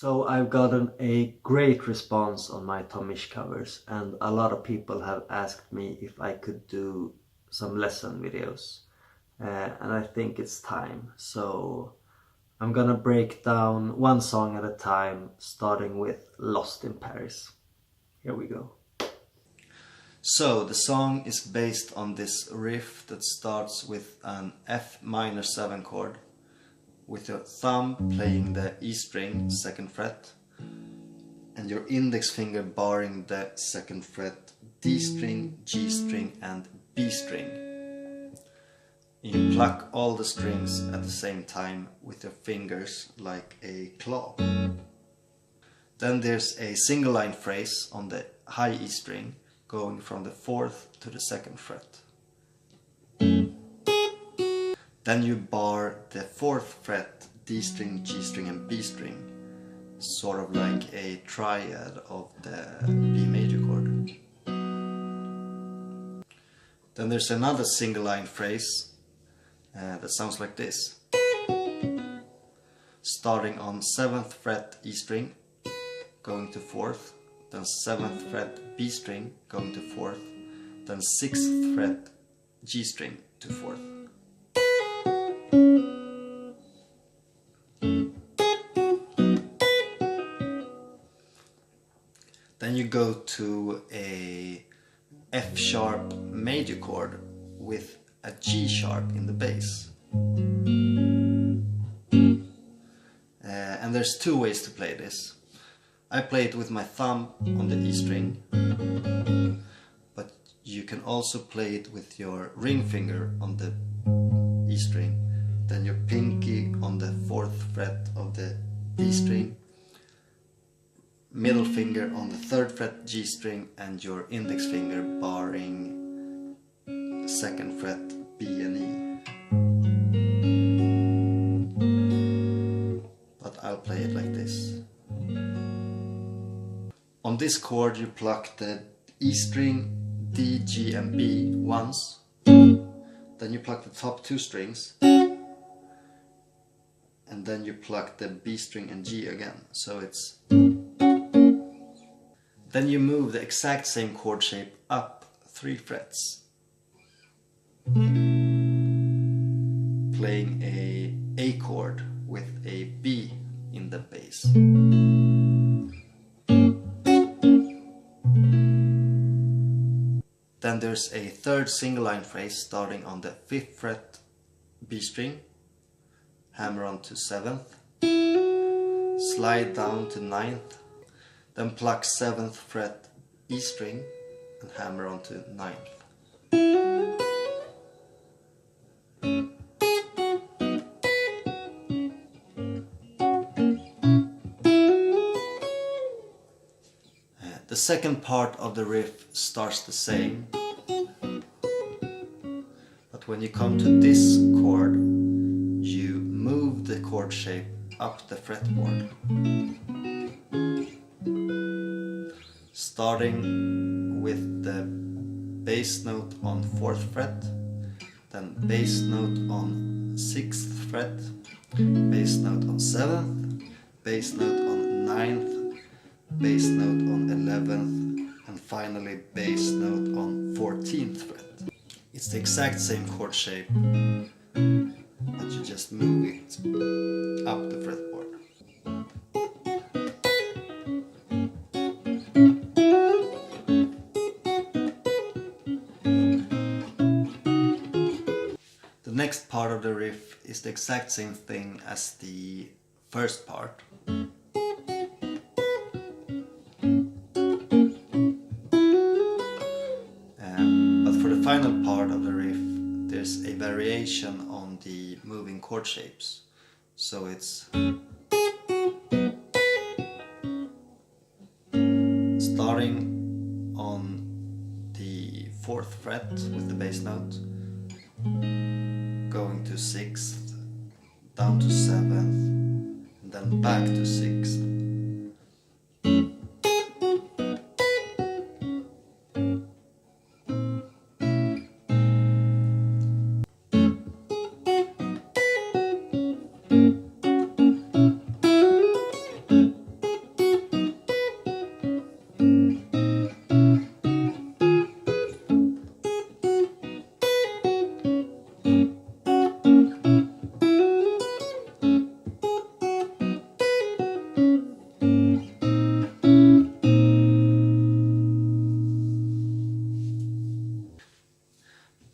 So I've gotten a great response on my Misch covers, and a lot of people have asked me if I could do some lesson videos. And I think it's time. So I'm gonna break down one song at a time, starting with Lost in Paris. Here we go. So the song is based on this riff that starts with an F minor 7 chord, with your thumb playing the E string, 2nd fret, and your index finger barring the 2nd fret, D string, G string and B string. You pluck all the strings at the same time with your fingers like a claw. Then there's a single line phrase on the high E string, going from the 4th to the 2nd fret. Then you bar the 4th fret, D string, G string and B string, sort of like a triad of the B major chord. Then there's another single line phrase that sounds like this. Starting on 7th fret E string, going to 4th, then 7th fret B string, going to 4th, then 6th fret G string to 4th. Then you go to a F sharp major chord with a G sharp in the bass. And there's two ways to play this. I play it with my thumb on the E string, but you can also play it with your ring finger on the E string, then your pinky on the 4th fret of the D string, middle finger on the 3rd fret G string, and your index finger barring 2nd fret B and E. But I'll play it like this. On this chord you pluck the E string, D, G and B once, then you pluck the top 2 strings, and then you pluck the B string and G again, so it's... Then you move the exact same chord shape up 3 frets, playing a chord with a B in the bass. Then there's a 3rd single line phrase starting on the 5th fret B string, hammer on to 7th, slide down to 9th, then pluck 7th fret E string and hammer on to 9th. The second part of the riff starts the same, but when you come to this chord, you move the chord shape up the fretboard. Starting with the bass note on 4th fret, then bass note on 6th fret, bass note on 7th, bass note on 9th, bass note on 11th, and finally bass note on 14th fret. It's the exact same chord shape, but you just move it up the fretboard. The next part of the riff is the exact same thing as the first part. But for the final part of the riff, there's a variation on the moving chord shapes. So it's starting on the 4th fret with the bass note, going to 6th, down to 7th, and then back to 6th.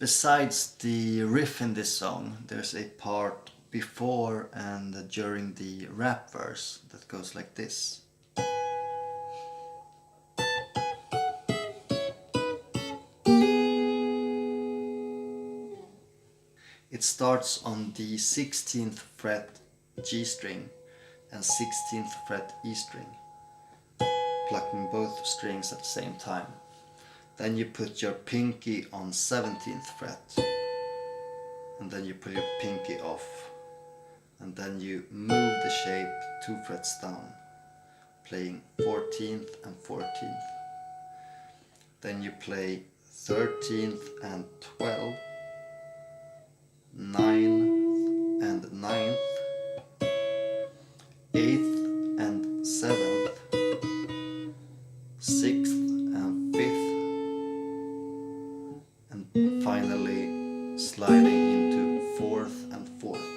besides the riff in this song, there's a part before and during the rap verse that goes like this. It starts on the 16th fret G string and 16th fret E string, plucking both strings at the same time. Then you put your pinky on 17th fret, and then you pull your pinky off, and then you move the shape 2 frets down, playing 14th and 14th. Then you play 13th and 12th, 9th and 9th, 8th and 7th, 6th and 5th, and finally sliding into 4th and 4th.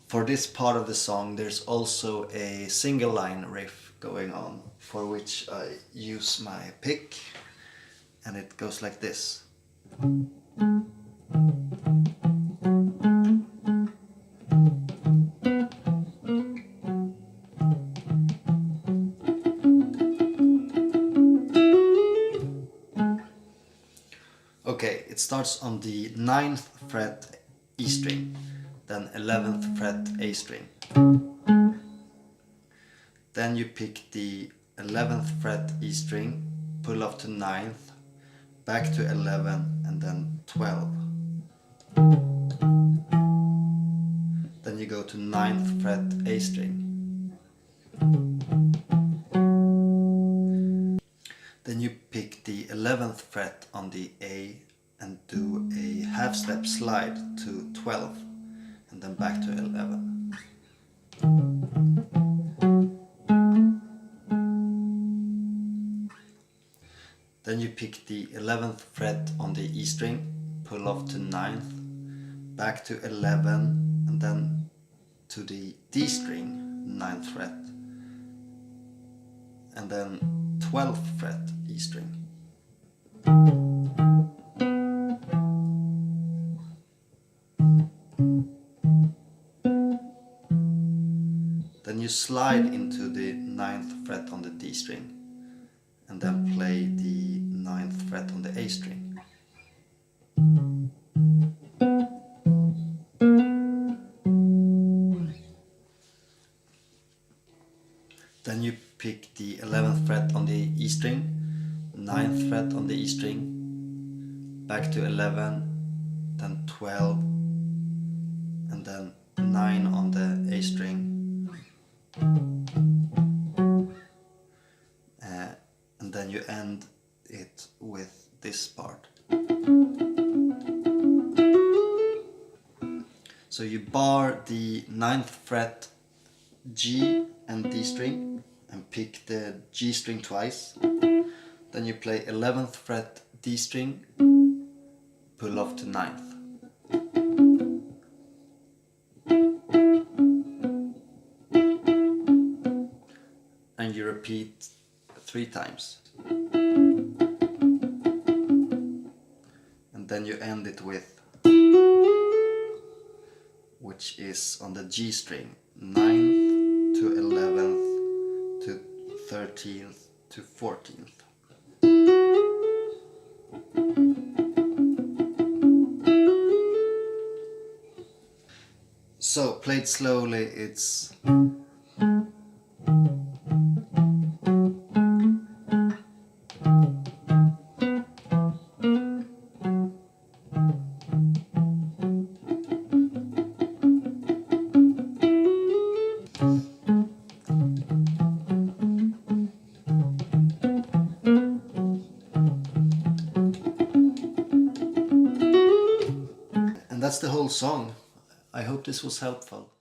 For this part of the song there's also a single line riff going on, for which I use my pick, and it goes like this. Okay, it starts on the 9th fret E string, then 11th fret A string. Then you pick the 11th fret E string, pull off to 9th, back to 11, and then 12. Then you go to 9th fret A string. Then you pick the 11th fret on the A and do a half step slide to 12, and then back to 11. Then you pick the 11th fret on the E string, pull off to 9th, back to 11, and then to the D string, 9th fret, and then 12th fret E string. Then you slide into the 9th fret on the D string, and then play the 9th fret on the A string. Then you pick the 11th fret on the E string, 9th fret on the E string, back to 11, then 12, and then 9 on the A string. And then you end it with this part. So you bar the 9th fret G and D string and pick the G string twice. Then you play 11th fret D string, pull off to 9th. And you repeat 3 times. And then you end it with, which is on the G string, 9th to 11th to 13th to 14th. So played slowly, it's and that's the whole song. I hope this was helpful.